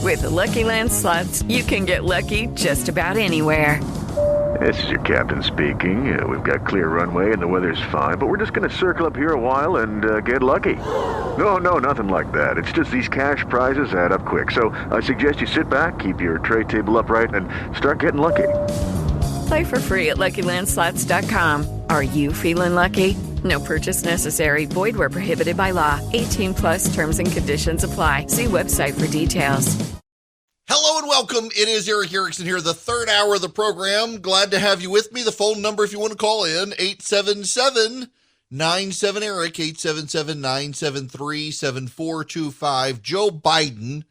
With the Lucky Land Slots, you can get lucky just about anywhere. This is your captain speaking. We've got clear runway and the weather's fine, but we're just going to circle up here a while and get lucky. No, nothing like that. It's just these cash prizes add up quick. So I suggest you sit back, keep your tray table upright, and start getting lucky. Play for free at LuckyLandSlots.com. Are you feeling lucky? No purchase necessary. Void where prohibited by law. 18 plus terms and conditions apply. See website for details. Hello and welcome. It is Eric Erickson here, the third hour of the program. Glad to have you with me. The phone number, if you want to call in, 877-97-ERIC, 877-973-7425. Joe Biden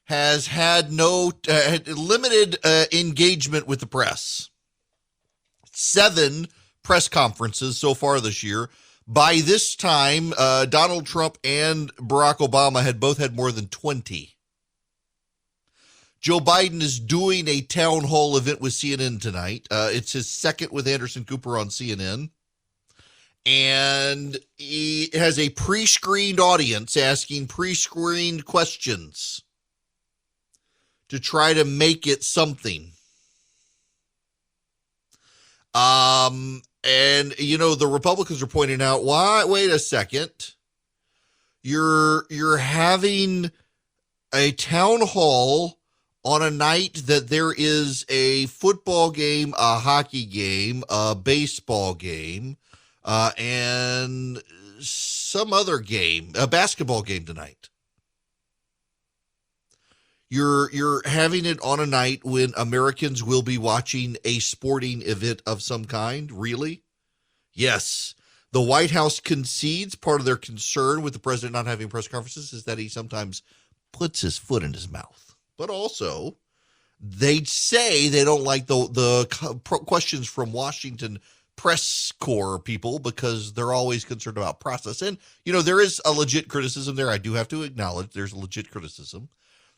has had limited engagement with the press. 7 press conferences so far this year. By this time, Donald Trump and Barack Obama had both had more than 20. Joe Biden is doing a town hall event with CNN tonight. It's his second with Anderson Cooper on CNN. And he has a pre-screened audience asking pre-screened questions to try to make it something. And, you know, the Republicans are pointing out, why, wait a second, you're having a town hall on a night that there is a football game, a hockey game, a baseball game, and some other game, a basketball game tonight. You're having it on a night when Americans will be watching a sporting event of some kind? Really? Yes. The White House concedes part of their concern with the president not having press conferences is that he sometimes puts his foot in his mouth. But also, they say they don't like the questions from Washington press corps people because they're always concerned about process. And, you know, there is a legit criticism there. I do have to acknowledge there's a legit criticism.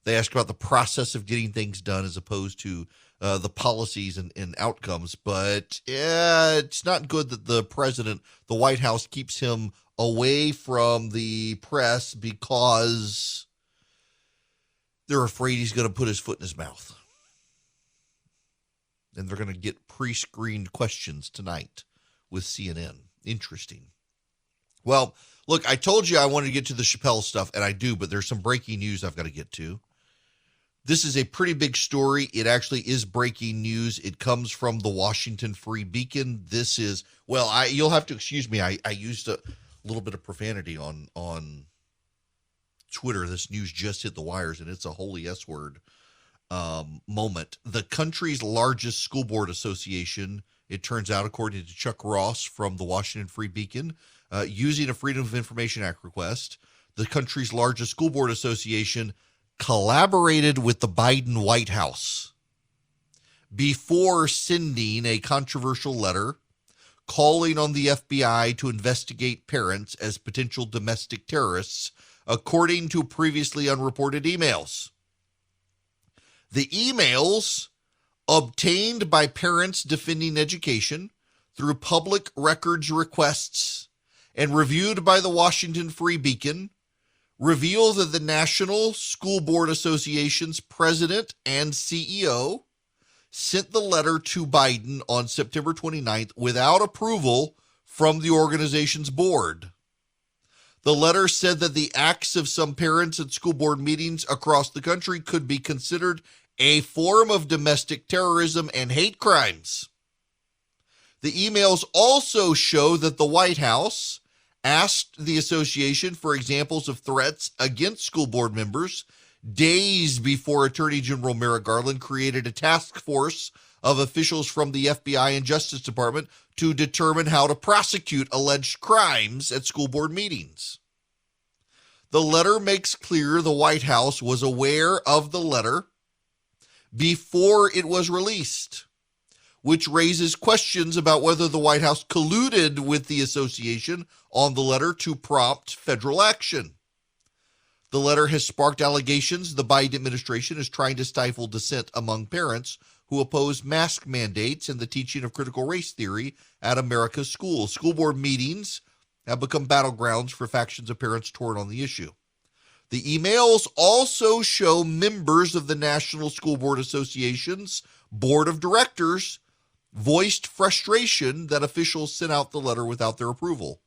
They ask about the process of getting things done as opposed to the policies and outcomes. But it's not good that the president, the White House, keeps him away from the press because they're afraid he's going to put his foot in his mouth. And they're going to get pre-screened questions tonight with CNN. Interesting. Well, look, I told you I wanted to get to the Chappelle stuff, and I do, but there's some breaking news I've got to get to. This is a pretty big story. It actually is breaking news. It comes from the Washington Free Beacon. This is, well, you'll have to excuse me. I used a little bit of profanity on Twitter. This news just hit the wires, and it's a holy S word moment. The country's largest school board association, it turns out, according to Chuck Ross from the Washington Free Beacon, using a Freedom of Information Act request, the country's largest school board association collaborated with the Biden White House before sending a controversial letter calling on the FBI to investigate parents as potential domestic terrorists, according to previously unreported emails. The emails, obtained by parents defending education through public records requests and reviewed by the Washington Free Beacon, reveal that the National School Board Association's president and CEO sent the letter to Biden on September 29th without approval from the organization's board. The letter said that the acts of some parents at school board meetings across the country could be considered a form of domestic terrorism and hate crimes. The emails also show that the White House asked the association for examples of threats against school board members days before Attorney General Merrick Garland created a task force of officials from the FBI and Justice Department to determine how to prosecute alleged crimes at school board meetings. The letter makes clear the White House was aware of the letter before it was released, which raises questions about whether the White House colluded with the association on the letter to prompt federal action. The letter has sparked allegations the Biden administration is trying to stifle dissent among parents who oppose mask mandates and the teaching of critical race theory at America's schools. School board meetings have become battlegrounds for factions of parents torn on the issue. The emails also show members of the National School Board Association's board of directors voiced frustration that officials sent out the letter without their approval.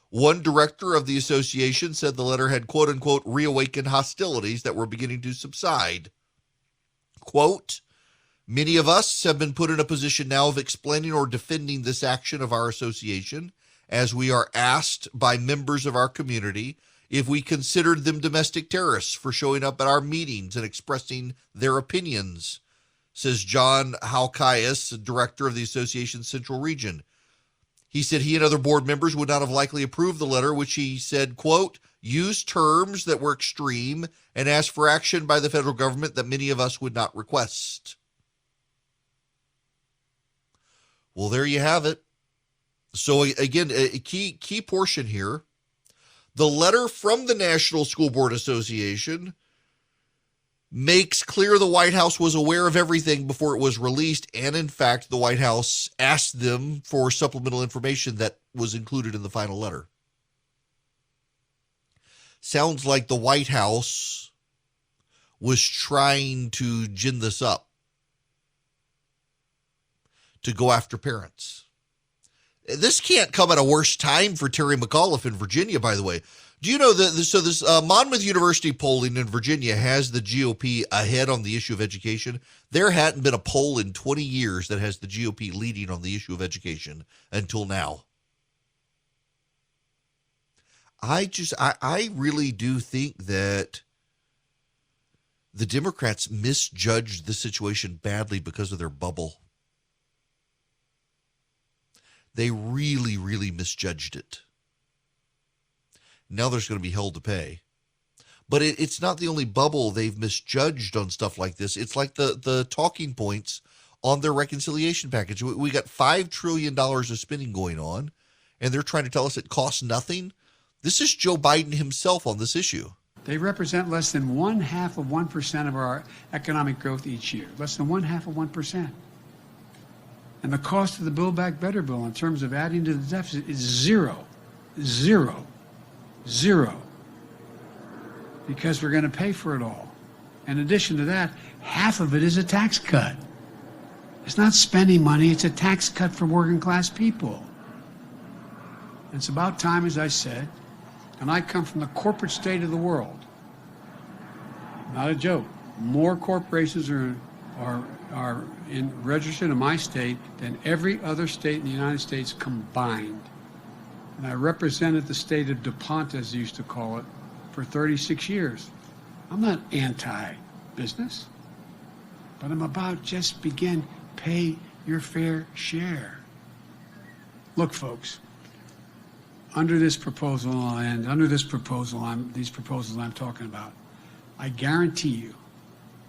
One director of the association said the letter had, quote unquote, reawakened hostilities that were beginning to subside. Quote, many of us have been put in a position now of explaining or defending this action of our association, as we are asked by members of our community if we considered them domestic terrorists for showing up at our meetings and expressing their opinions, says John Halkias, director of the association's Central Region. He said he and other board members would not have likely approved the letter, which he said, quote, used terms that were extreme and asked for action by the federal government that many of us would not request. Well, there you have it. So again, a key portion here. The letter from the National School Board Association makes clear the White House was aware of everything before it was released, and in fact, the White House asked them for supplemental information that was included in the final letter. Sounds like the White House was trying to gin this up, to go after parents. This can't come at a worse time for Terry McAuliffe in Virginia, by the way. Do you know that this Monmouth University polling in Virginia has the GOP ahead on the issue of education? There hadn't been a poll in 20 years that has the GOP leading on the issue of education until now. I really do think that the Democrats misjudged the situation badly because of their bubble. They really, really misjudged it. Now there's going to be hell to pay. But it's not the only bubble they've misjudged on stuff like this. It's like the talking points on their reconciliation package. We got $5 trillion of spending going on, and they're trying to tell us it costs nothing. This is Joe Biden himself on this issue. They represent less than 0.5% of our economic growth each year. Less than 0.5%. And the cost of the Build Back Better bill in terms of adding to the deficit is zero. Zero. Zero. Because we're going to pay for it all. In addition to that, half of it is a tax cut. It's not spending money, it's a tax cut for working class people. It's about time, as I said, and I come from the corporate state of the world. Not a joke. More corporations are registered in my state than every other state in the United States combined. And I represented the state of DuPont, as they used to call it, for 36 years. I'm not anti-business, but I'm about just begin, pay your fair share. Look, folks, under this proposal and under these proposals I'm talking about, I guarantee you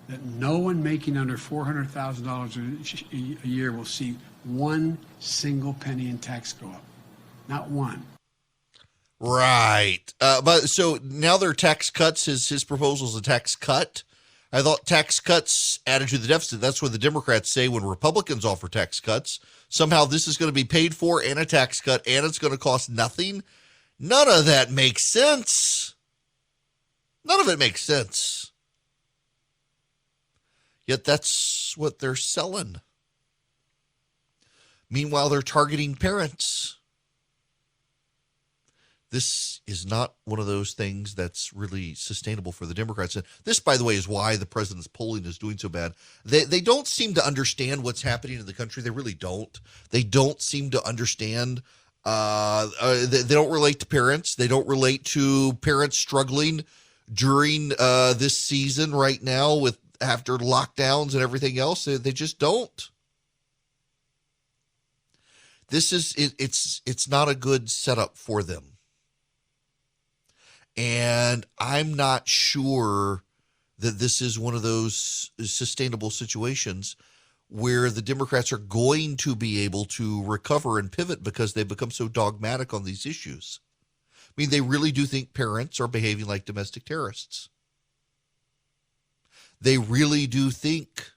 that no one making under $400,000 a year will see one single penny in tax go up. Not one. Right. But so now there are tax cuts. His proposal is a tax cut. I thought tax cuts added to the deficit. That's what the Democrats say when Republicans offer tax cuts. Somehow this is going to be paid for and a tax cut, and it's going to cost nothing. None of that makes sense. None of it makes sense. Yet that's what they're selling. Meanwhile, they're targeting parents. This is not one of those things that's really sustainable for the Democrats. And this, by the way, is why the president's polling is doing so bad. They don't seem to understand what's happening in the country. They really don't. They don't seem to understand. They don't relate to parents. They don't relate to parents struggling during this season right now with after lockdowns and everything else. They just don't. This is it's not a good setup for them. And I'm not sure that this is one of those sustainable situations where the Democrats are going to be able to recover and pivot because they've become so dogmatic on these issues. I mean, they really do think parents are behaving like domestic terrorists. They really do think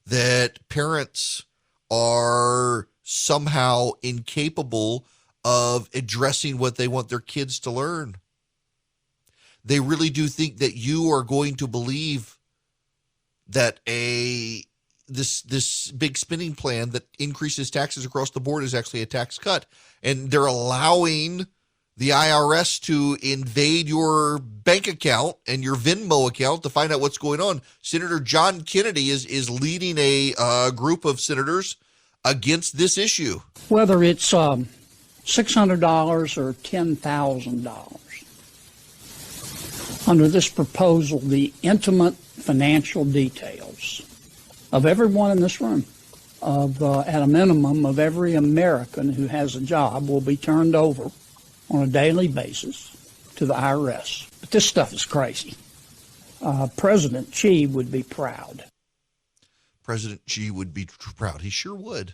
that parents are somehow incapable of addressing what they want their kids to learn. They really do think that you are going to believe that this big spending plan that increases taxes across the board is actually a tax cut. And they're allowing the IRS to invade your bank account and your Venmo account to find out what's going on. Senator John Kennedy is leading a group of senators against this issue. Whether it's $600 or $10,000, under this proposal, the intimate financial details of everyone in this room, at a minimum of every American who has a job, will be turned over on a daily basis to the IRS. But this stuff is crazy. President Xi would be proud. President Xi would be proud. He sure would.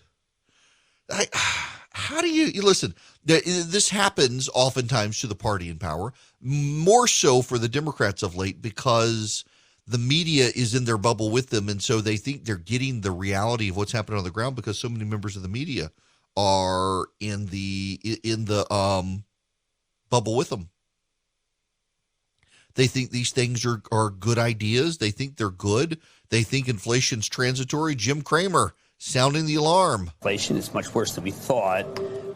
How do you listen? This happens oftentimes to the party in power, more so for the Democrats of late, because the media is in their bubble with them, and so they think they're getting the reality of what's happening on the ground because so many members of the media are in the bubble with them. They think these things are good ideas. They think they're good. They think inflation's transitory. Jim Cramer sounding the alarm. Inflation is much worse than we thought.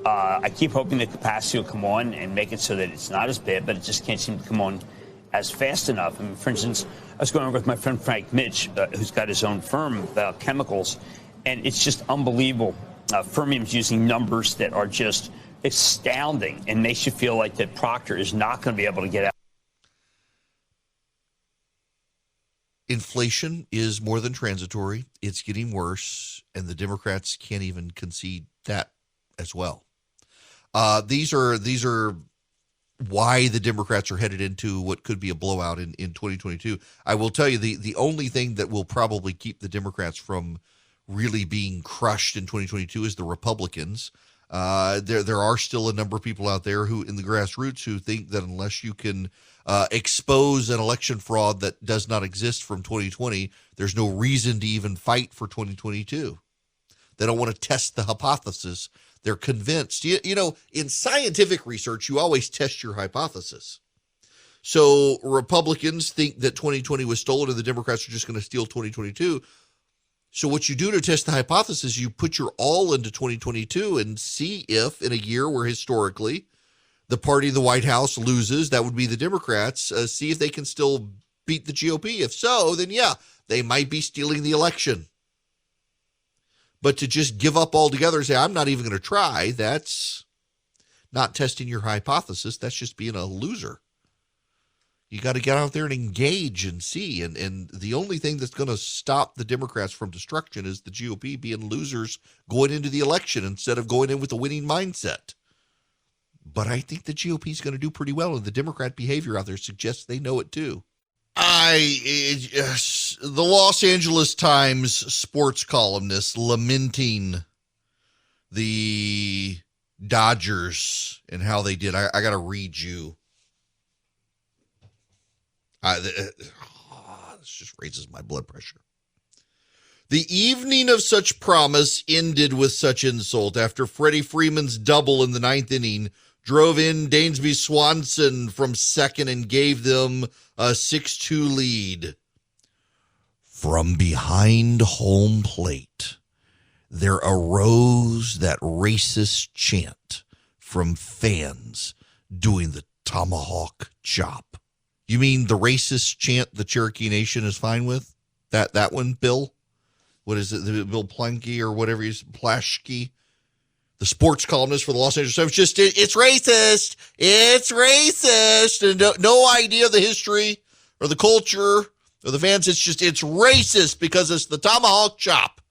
I keep hoping the capacity will come on and make it so that it's not as bad, but it just can't seem to come on as fast enough. I mean, for instance, I was going over with my friend Frank Mitch, who's got his own firm about chemicals, and it's just unbelievable. Fermium's using numbers that are just astounding and makes you feel like that Procter is not going to be able to get out. Inflation is more than transitory. It's getting worse, and the Democrats can't even concede that as well. These are why the Democrats are headed into what could be a blowout in 2022. I will tell you, the only thing that will probably keep the Democrats from really being crushed in 2022 is the Republicans. There are still a number of people out there who, in the grassroots, who think that unless you can expose an election fraud that does not exist from 2020, there's no reason to even fight for 2022. They don't want to test the hypothesis. They're convinced. You know, in scientific research, you always test your hypothesis. So Republicans think that 2020 was stolen and the Democrats are just going to steal 2022. So what you do to test the hypothesis, you put your all into 2022 and see if in a year where historically the party in the White House loses, that would be the Democrats, see if they can still beat the GOP. If so, then yeah, they might be stealing the election. But to just give up altogether and say, I'm not even going to try, that's not testing your hypothesis. That's just being a loser. You got to get out there and engage and see. And the only thing that's going to stop the Democrats from destruction is the GOP being losers going into the election instead of going in with a winning mindset. But I think the GOP is going to do pretty well, and the Democrat behavior out there suggests they know it too. The Los Angeles Times sports columnist lamenting the Dodgers and how they did. I got to read you. This just raises my blood pressure. The evening of such promise ended with such insult after Freddie Freeman's double in the ninth inning drove in Dansby Swanson from second and gave them a 6-2 lead. From behind home plate, there arose that racist chant from fans doing the tomahawk chop. You mean the racist chant the Cherokee Nation is fine with? That one, Bill? What is it? Bill Plunky or whatever he's Plashke? The sports columnist for the Los Angeles Times, it's racist. It's racist. And no idea of the history or the culture or the fans. It's racist because it's the tomahawk chop.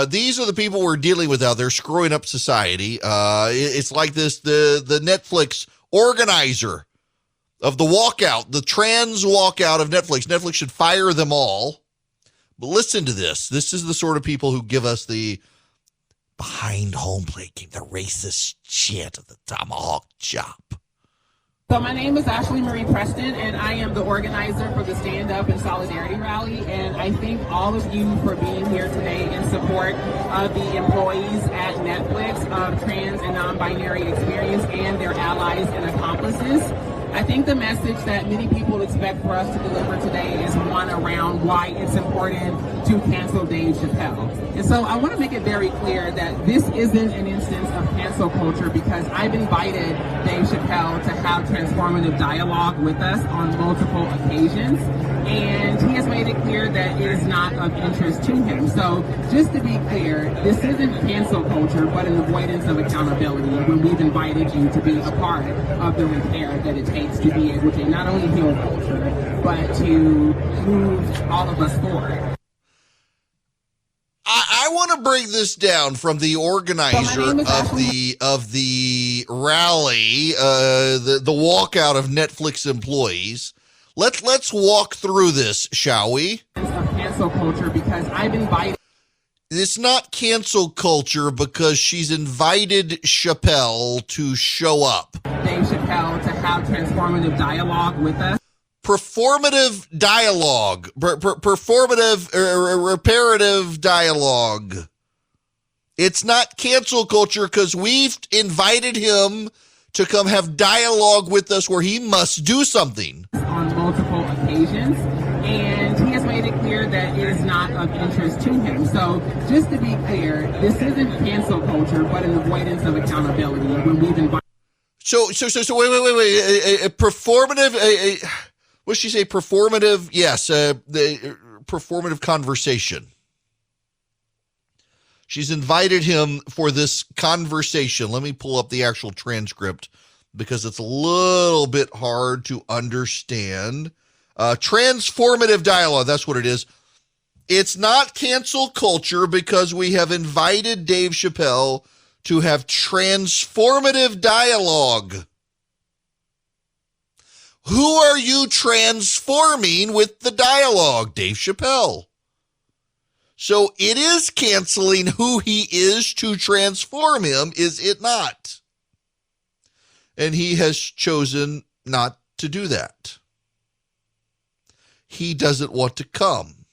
These are the people we're dealing with out there screwing up society. It's like this, the Netflix organizer of the walkout, the trans walkout of Netflix. Netflix should fire them all. But listen to this. This is the sort of people who give us the behind home plate game, the racist shit of the tomahawk chop. So my name is Ashley Marie Preston, and I am the organizer for the Stand Up and Solidarity Rally. And I thank all of you for being here today in support of the employees at Netflix of trans and non-binary experience and their allies and accomplices. I think the message that many people expect for us to deliver today is one around why it's important to cancel Dave Chappelle. And so I want to make it very clear that this isn't an instance of cancel culture, because I've invited Dave Chappelle to have transformative dialogue with us on multiple occasions, and he has made it clear that it is not of interest to him. So just to be clear, this isn't cancel culture, but an avoidance of accountability when we've invited you to be a part of the repair that it takes to be able to not only heal culture, but to move all of us forward. I want to break this down from the organizer of the rally, the walkout of Netflix employees. Let's walk through this, shall we? Of cancel culture, because I've invited. It's not cancel culture because she's invited Chappelle to show up. Dave Chappelle to have transformative dialogue with us. Performative dialogue, performative, reparative dialogue. It's not cancel culture because we've invited him to come have dialogue with us where he must do something. On multiple occasions, and he has made it clear that it is not of interest to him. So just to be clear, this isn't cancel culture, but an avoidance of accountability when we've invited. So wait. A performative, what did she say? Performative, yes, the performative conversation. She's invited him for this conversation. Let me pull up the actual transcript because it's a little bit hard to understand. Transformative dialogue, that's what it is. It's not cancel culture because we have invited Dave Chappelle to have transformative dialogue. Who are you transforming with the dialogue? Dave Chappelle. So it is canceling who he is to transform him, is it not? And he has chosen not to do that. He doesn't want to come.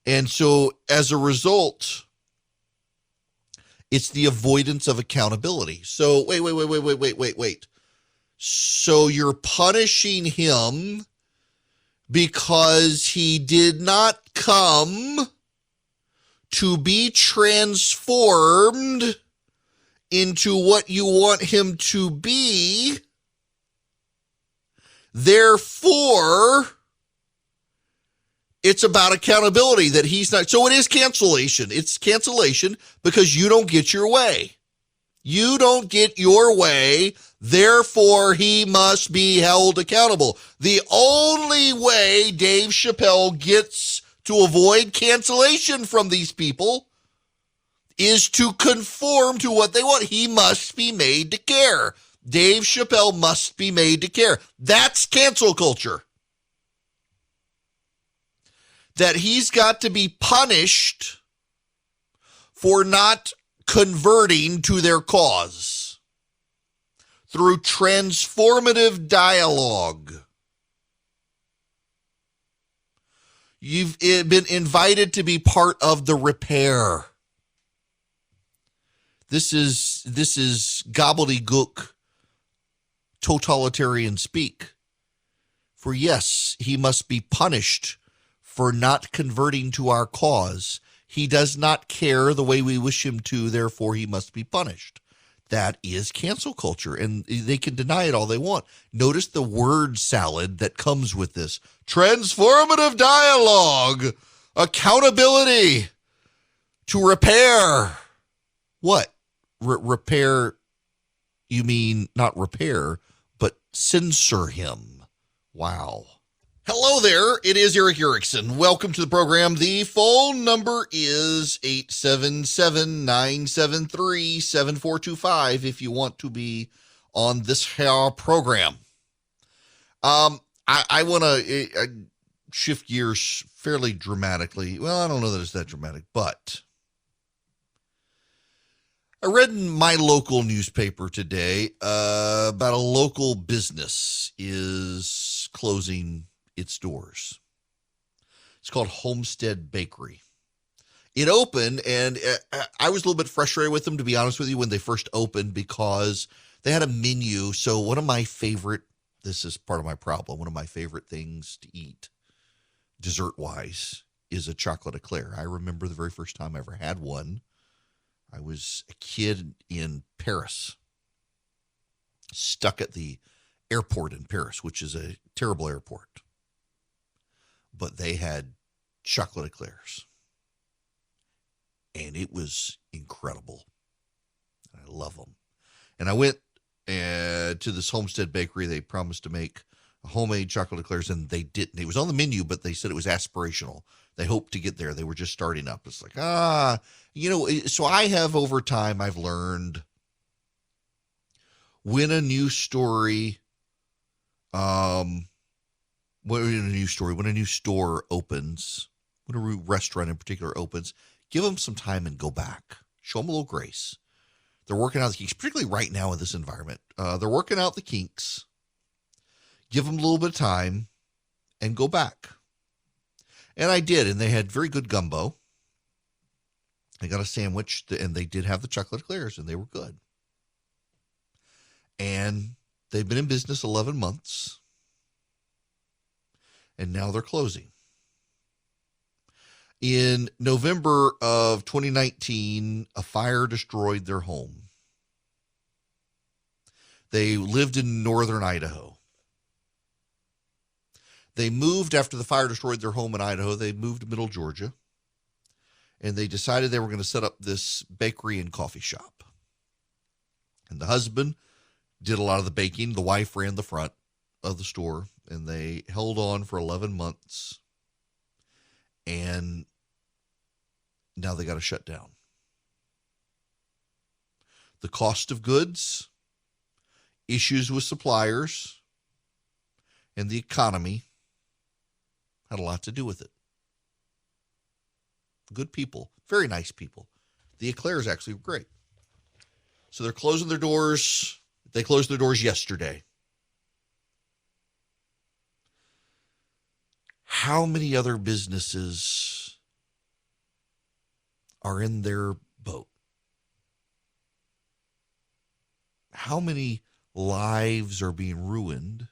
And so as a result, it's the avoidance of accountability. So wait. So you're punishing him because he did not come to be transformed into what you want him to be. Therefore, it's about accountability that he's not. So it is cancellation. It's cancellation because you don't get your way. You don't get your way. Therefore, he must be held accountable. The only way Dave Chappelle gets to avoid cancellation from these people is to conform to what they want. He must be made to care. Dave Chappelle must be made to care. That's cancel culture. That he's got to be punished for not converting to their cause through transformative dialogue. You've been invited to be part of the repair. This is gobbledygook totalitarian speak. For yes, he must be punished for not converting to our cause. He does not care the way we wish him to, therefore he must be punished. That is cancel culture, and they can deny it all they want. Notice the word salad that comes with this. Transformative dialogue, accountability, to repair. What? Repair, you mean not repair, but censor him. Wow. Hello there, it is Eric Erickson. Welcome to the program. The phone number is 877-973-7425 if you want to be on this program. I want to shift gears fairly dramatically. Well, I don't know that it's that dramatic, but I read in my local newspaper today about a local business is closing its doors. It's called Homestead Bakery. It opened, and I was a little bit frustrated with them, to be honest with you, when they first opened, because they had a menu. So one of my favorite This is part of my problem. One of my favorite things to eat, dessert-wise, is a chocolate eclair. I remember the very first time I ever had one. I was a kid in Paris, stuck at the airport in Paris, which is a terrible airport. But they had chocolate eclairs. And it was incredible. I love them. And I went to this Homestead Bakery. They promised to make homemade chocolate eclairs, and they didn't. It was on the menu, but they said it was aspirational. They hoped to get there. They were just starting up. It's like, so I have over time, I've learned when a new story, when a new store opens, when a restaurant in particular opens, give them some time and go back. Show them a little grace. They're working out the kinks, particularly right now in this environment. They're working out the kinks. Give them a little bit of time and go back. And I did, and they had very good gumbo. I got a sandwich, and they did have the chocolate eclairs, and they were good. And they've been in business 11 months, and now they're closing. In November of 2019, a fire destroyed their home. They lived in northern Idaho. They moved after the fire destroyed their home in Idaho. They moved to middle Georgia, and they decided they were going to set up this bakery and coffee shop. And the husband did a lot of the baking. The wife ran the front of the store, and they held on for 11 months. And now they got to shut down. The cost of goods, issues with suppliers, and the economy had a lot to do with it. Good people, very nice people. The eclairs actually were great. So they're closing their doors. They closed their doors yesterday. How many other businesses are in their boat? How many lives are being ruined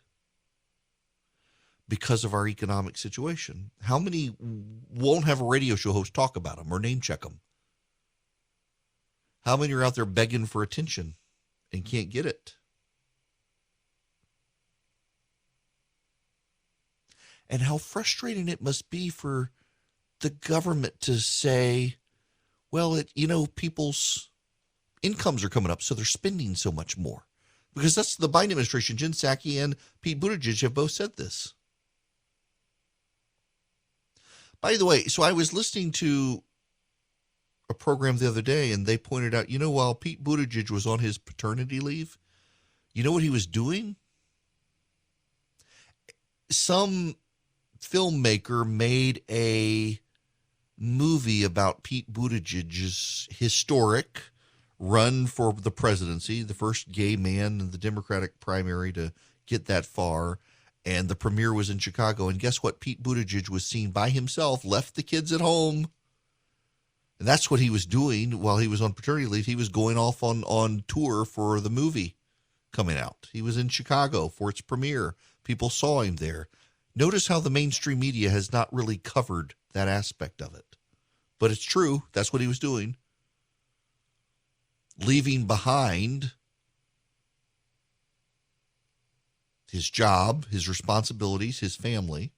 because of our economic situation? How many won't have a radio show host talk about them or name check them? How many are out there begging for attention and can't get it? And how frustrating it must be for the government to say, well, people's incomes are coming up, so they're spending so much more. Because that's the Biden administration. Jen Psaki and Pete Buttigieg have both said this. By the way, so I was listening to a program the other day, and they pointed out, while Pete Buttigieg was on his paternity leave, you know what he was doing? Some filmmaker made a movie about Pete Buttigieg's historic run for the presidency, the first gay man in the Democratic primary to get that far. And the premiere was in Chicago. And guess what? Pete Buttigieg was seen by himself, left the kids at home. And that's what he was doing while he was on paternity leave. He was going off on tour for the movie coming out. He was in Chicago for its premiere. People saw him there. Notice how the mainstream media has not really covered that aspect of it. But it's true. That's what he was doing. Leaving behind his job, his responsibilities, his family.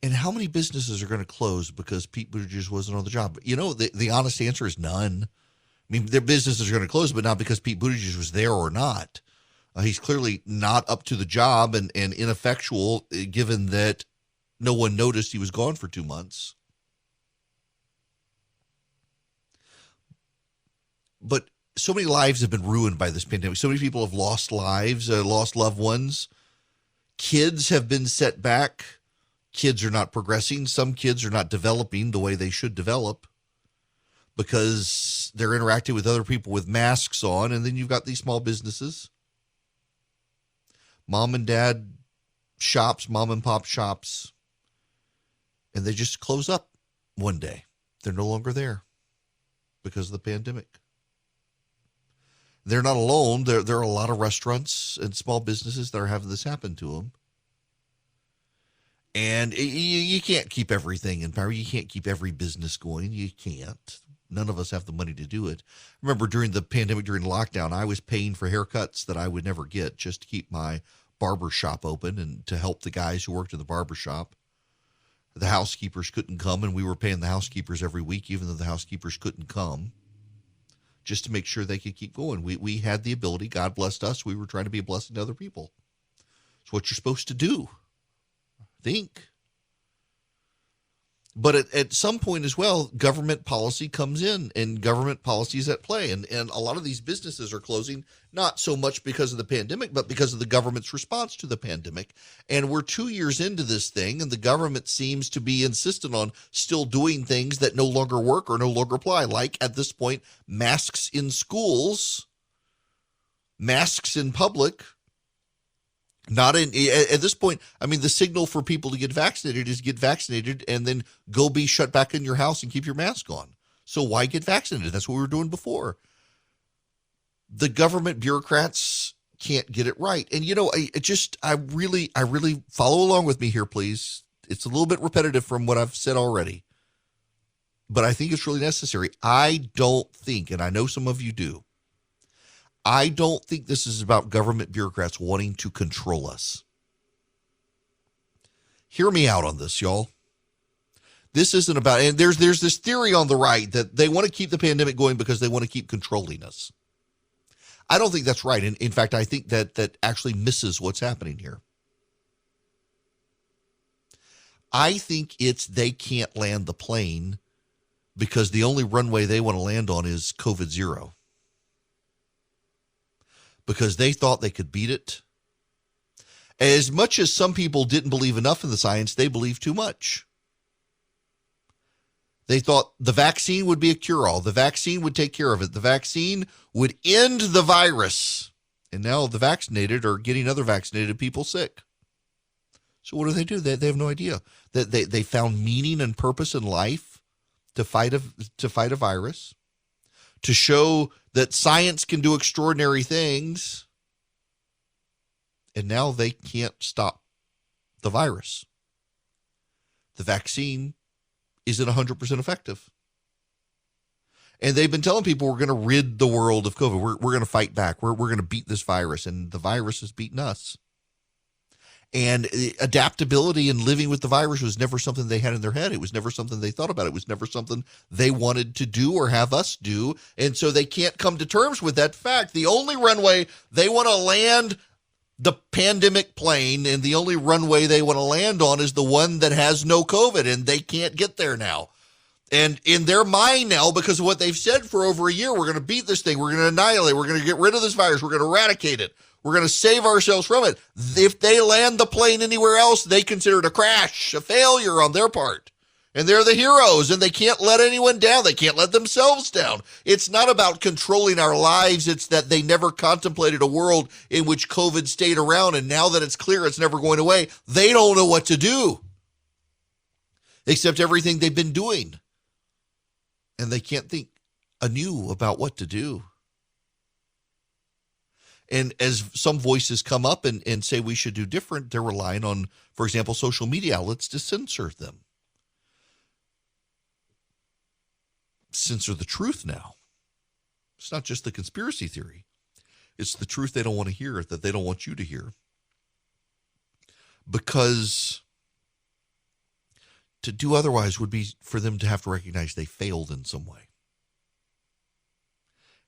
And how many businesses are going to close because Pete Buttigieg wasn't on the job? The honest answer is none. I mean, their businesses are going to close, but not because Pete Buttigieg was there or not. He's clearly not up to the job and ineffectual, given that no one noticed he was gone for 2 months. But so many lives have been ruined by this pandemic. So many people have lost lives, lost loved ones. Kids have been set back. Kids are not progressing. Some kids are not developing the way they should develop because they're interacting with other people with masks on. And then you've got these small businesses. Mom and dad shops, mom and pop shops. And they just close up one day. They're no longer there because of the pandemic. They're not alone. There are a lot of restaurants and small businesses that are having this happen to them. And you can't keep everything in power. You can't keep every business going. You can't. None of us have the money to do it. Remember, during the pandemic, during lockdown, I was paying for haircuts that I would never get just to keep my barber shop open and to help the guys who worked in the barber shop. The housekeepers couldn't come, and we were paying the housekeepers every week, even though the housekeepers couldn't come, just to make sure they could keep going. We had the ability. God blessed us. We were trying to be a blessing to other people. It's what you're supposed to do. Think. But at some point as well, government policy comes in and government policy is at play. And a lot of these businesses are closing, not so much because of the pandemic, but because of the government's response to the pandemic. And we're 2 years into this thing, and the government seems to be insistent on still doing things that no longer work or no longer apply. Like at this point, masks in schools, masks in public. Not in at this point. I mean, the signal for people to get vaccinated is get vaccinated and then go be shut back in your house and keep your mask on. So why get vaccinated? That's what we were doing before. The government bureaucrats can't get it right. And, I really follow along with me here, please. It's a little bit repetitive from what I've said already, but I think it's really necessary. I don't think, and I know some of you do, I don't think this is about government bureaucrats wanting to control us. Hear me out on this, y'all. This isn't about, and there's this theory on the right that they want to keep the pandemic going because they want to keep controlling us. I don't think that's right. In fact, I think that actually misses what's happening here. I think it's they can't land the plane because the only runway they want to land on is COVID-0. Because they thought they could beat it. As much as some people didn't believe enough in the science, they believed too much. They thought the vaccine would be a cure-all. The vaccine would take care of it. The vaccine would end the virus. And now the vaccinated are getting other vaccinated people sick. So what do? They have no idea. They found meaning and purpose in life to fight a virus, to show that science can do extraordinary things, and now they can't stop the virus. The vaccine isn't 100% effective. And they've been telling people we're going to rid the world of COVID. We're going to fight back. We're going to beat this virus, and the virus has beaten us. And adaptability and living with the virus was never something they had in their head. It was never something they thought about. It was never something they wanted to do or have us do. And so they can't come to terms with that fact. The only runway they want to land the pandemic plane, and the only runway they want to land on is the one that has no COVID, and they can't get there now. And in their mind now, because of what they've said for over a year, we're going to beat this thing. We're going to annihilate. We're going to get rid of this virus. We're going to eradicate it. We're going to save ourselves from it. If they land the plane anywhere else, they consider it a crash, a failure on their part. And they're the heroes, and they can't let anyone down. They can't let themselves down. It's not about controlling our lives. It's that they never contemplated a world in which COVID stayed around, and now that it's clear it's never going away, they don't know what to do, except everything they've been doing. And they can't think anew about what to do. And as some voices come up and say we should do different, they're relying on, for example, social media outlets to censor them. Censor the truth now. It's not just the conspiracy theory. It's the truth they don't want to hear, that they don't want you to hear. Because to do otherwise would be for them to have to recognize they failed in some way.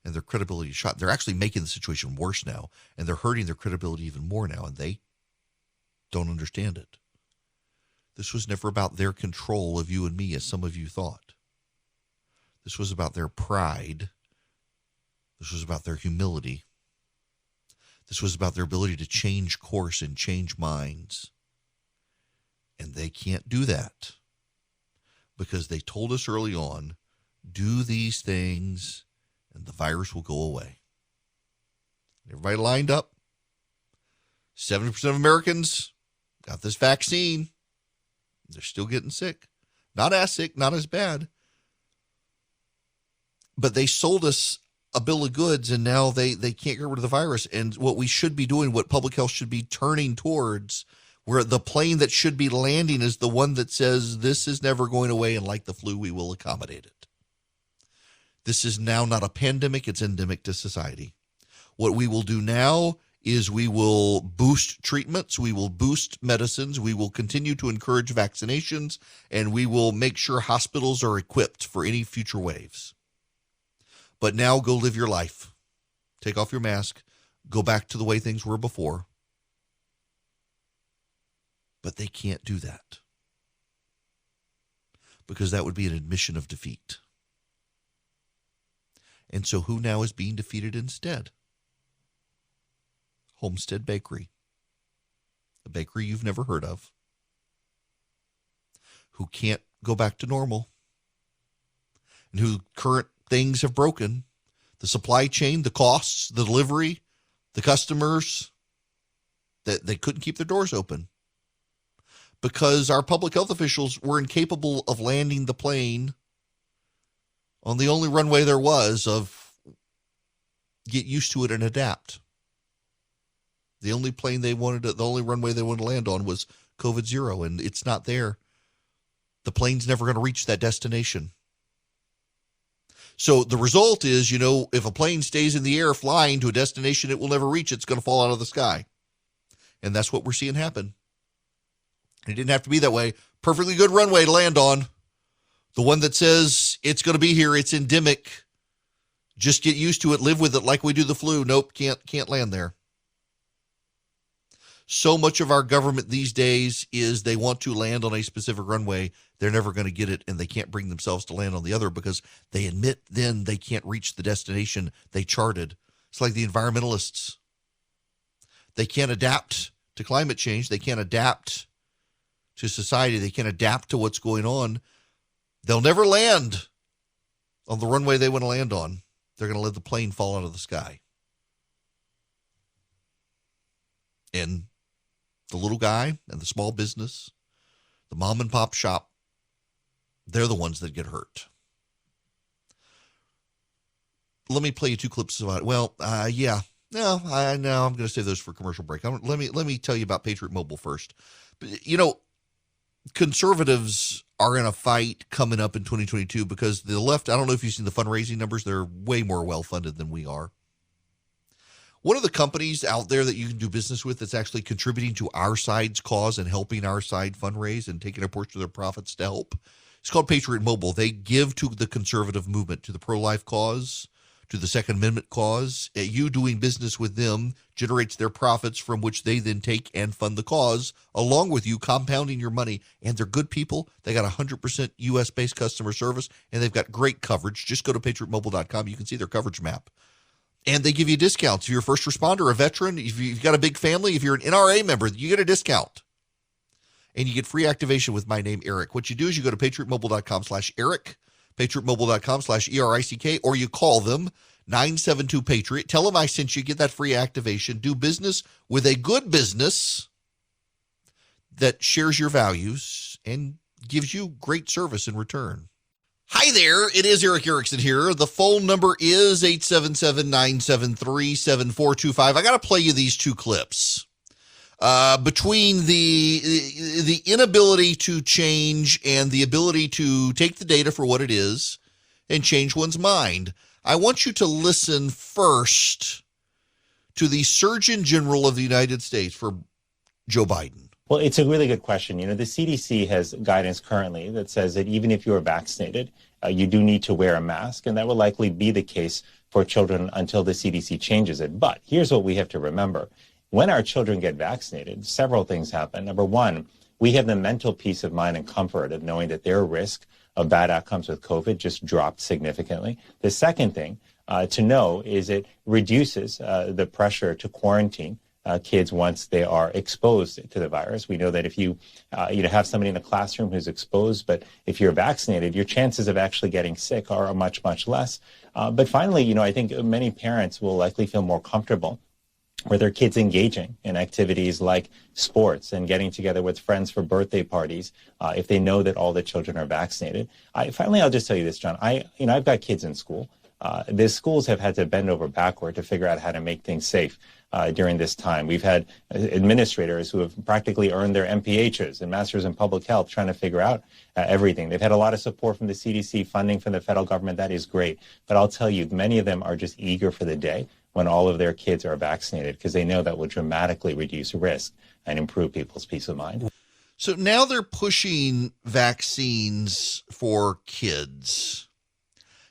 And their credibility is shot. They're actually making the situation worse now, and they're hurting their credibility even more now, and they don't understand it. This was never about their control of you and me, as some of you thought. This was about their pride. This was about their humility. This was about their ability to change course and change minds. And they can't do that because they told us early on, do these things and the virus will go away. Everybody lined up. 70% of Americans got this vaccine. They're still getting sick. Not as sick, not as bad. But they sold us a bill of goods, and now they can't get rid of the virus. And what we should be doing, what public health should be turning towards, where the plane that should be landing is the one that says this is never going away, and like the flu, we will accommodate it. This is now not a pandemic, it's endemic to society. What we will do now is we will boost treatments, we will boost medicines, we will continue to encourage vaccinations, and we will make sure hospitals are equipped for any future waves. But now go live your life. Take off your mask, go back to the way things were before. But they can't do that, because that would be an admission of defeat. And so who now is being defeated instead? Homestead Bakery, a bakery you've never heard of, who can't go back to normal, and who current things have broken. The supply chain, the costs, the delivery, the customers, that they couldn't keep their doors open because our public health officials were incapable of landing the plane on the only runway there was of get used to it and adapt. The only plane they wanted to, the only runway they wanted to land on was COVID-0, and it's not there. The plane's never going to reach that destination. So the result is, if a plane stays in the air flying to a destination it will never reach, it's going to fall out of the sky. And that's what we're seeing happen. It didn't have to be that way. Perfectly good runway to land on. The one that says it's going to be here, it's endemic. Just get used to it, live with it like we do the flu. Nope, can't land there. So much of our government these days is they want to land on a specific runway. They're never going to get it, and they can't bring themselves to land on the other because they admit then they can't reach the destination they charted. It's like the environmentalists. They can't adapt to climate change. They can't adapt to society. They can't adapt to what's going on. They'll never land on the runway they want to land on. They're going to let the plane fall out of the sky. And the little guy and the small business, the mom and pop shop, they're the ones that get hurt. Let me play you two clips about it. Well, yeah. No, I'm going to save those for commercial break. Let me tell you about Patriot Mobile first. Conservatives are in a fight coming up in 2022 because the left, I don't know if you've seen the fundraising numbers, they're way more well-funded than we are. One of the companies out there that you can do business with that's actually contributing to our side's cause and helping our side fundraise and taking a portion of their profits to help, it's called Patriot Mobile. They give to the conservative movement, to the pro-life cause, to the Second Amendment cause. You doing business with them generates their profits from which they then take and fund the cause, along with you compounding your money. And they're good people. They got 100% U.S.-based customer service, and they've got great coverage. Just go to patriotmobile.com. You can see their coverage map. And they give you discounts. If you're a first responder, a veteran, if you've got a big family, if you're an NRA member, you get a discount. And you get free activation with my name, Eric. What you do is you go to patriotmobile.com/Eric, patriotmobile.com/ERICK, or you call them 972-PATRIOT. Tell them I sent you, get that free activation. Do business with a good business that shares your values and gives you great service in return. Hi there, it is Eric Erickson here. The phone number is 877-973-7425. I got to play you these two clips. Between the inability to change and the ability to take the data for what it is and change one's mind, I want you to listen first to the Surgeon General of the United States for Joe Biden. Well, it's a really good question. The CDC has guidance currently that says that even if you are vaccinated, you do need to wear a mask, and that will likely be the case for children until the CDC changes it. But here's what we have to remember. When our children get vaccinated, several things happen. Number one, we have the mental peace of mind and comfort of knowing that their risk of bad outcomes with COVID just dropped significantly. The second thing to know is it reduces the pressure to quarantine kids once they are exposed to the virus. We know that if you have somebody in a classroom who's exposed, but if you're vaccinated, your chances of actually getting sick are much, much less. But finally, I think many parents will likely feel more comfortable with their kids engaging in activities like sports and getting together with friends for birthday parties if they know that all the children are vaccinated. Finally, I'll just tell you this, John. I've got kids in school. The schools have had to bend over backward to figure out how to make things safe during this time. We've had administrators who have practically earned their MPHs and Masters in Public Health trying to figure out everything. They've had a lot of support from the CDC, funding from the federal government. That is great. But I'll tell you, many of them are just eager for the day when all of their kids are vaccinated, because they know that will dramatically reduce risk and improve people's peace of mind. So now they're pushing vaccines for kids.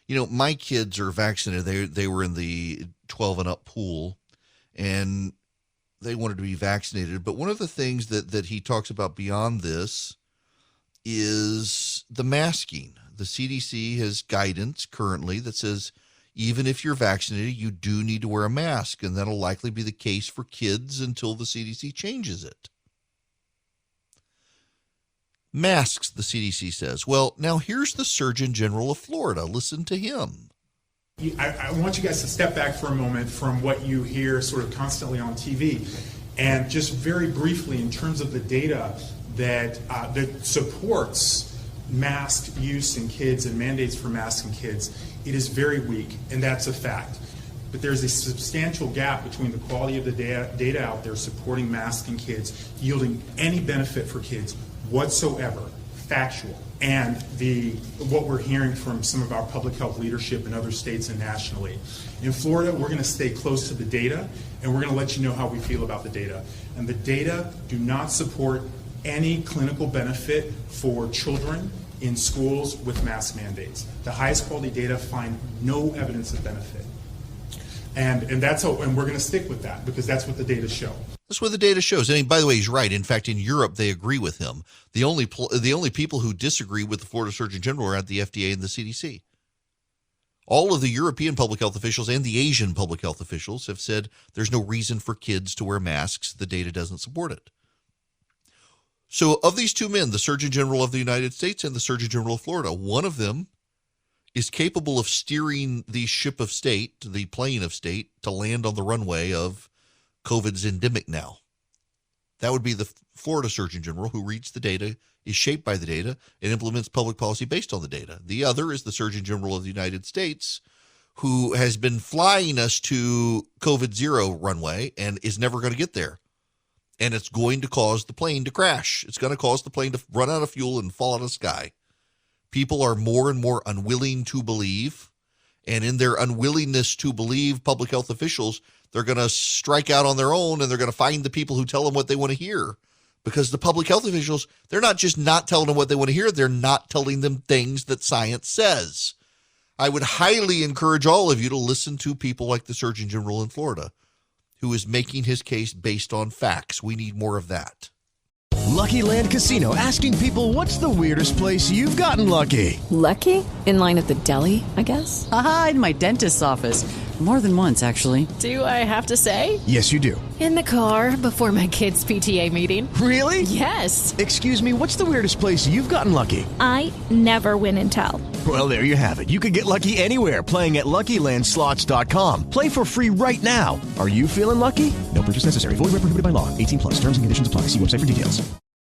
You know, my kids are vaccinated. They were in the 12 and up pool, and they wanted to be vaccinated. But one of the things that he talks about beyond this is the masking. The CDC has guidance currently that says even if you're vaccinated, you do need to wear a mask, and that'll likely be the case for kids until the CDC changes it. Masks, the CDC says. Well, now here's the Surgeon General of Florida. Listen to him. I want you guys to step back for a moment from what you hear sort of constantly on TV, and just very briefly, in terms of the data that supports mask use in kids and mandates for masks in kids, it is very weak, and that's a fact. But there's a substantial gap between the quality of the data out there supporting masks in kids, yielding any benefit for kids whatsoever, factual, and what we're hearing from some of our public health leadership in other states and nationally. In Florida, we're going to stay close to the data, and we're going to let you know how we feel about the data. And the data do not support any clinical benefit for children in schools with mask mandates. The highest quality data find no evidence of benefit. And we're going to stick with that, because that's what the data show. That's what the data shows. And by the way, he's right. In fact, in Europe, they agree with him. The only people who disagree with the Florida Surgeon General are at the FDA and the CDC. All of the European public health officials and the Asian public health officials have said there's no reason for kids to wear masks. The data doesn't support it. So of these two men, the Surgeon General of the United States and the Surgeon General of Florida, one of them is capable of steering the ship of state, the plane of state, to land on the runway of COVID's endemic now. That would be the Florida Surgeon General, who reads the data, is shaped by the data, and implements public policy based on the data. The other is the Surgeon General of the United States, who has been flying us to COVID zero runway and is never going to get there. And it's going to cause the plane to crash. It's going to cause the plane to run out of fuel and fall out of the sky. People are more and more unwilling to believe, and in their unwillingness to believe public health officials, they're going to strike out on their own, and they're going to find the people who tell them what they want to hear. Because the public health officials, they're not just not telling them what they want to hear, they're not telling them things that science says. I would highly encourage all of you to listen to people like the Surgeon General in Florida, who is making his case based on facts. We need more of that. Lucky Land Casino, asking people, what's the weirdest place you've gotten lucky? Lucky? In line at the deli, I guess? Aha, in my dentist's office. More than once, actually. Do I have to say? Yes, you do. In the car before my kids' PTA meeting. Really? Yes. Excuse me, what's the weirdest place you've gotten lucky? I never win and tell. Well, there you have it. You can get lucky anywhere, playing at LuckyLandSlots.com. Play for free right now. Are you feeling lucky? No purchase necessary. Void where prohibited by law. 18+. Terms and conditions apply. See website for details.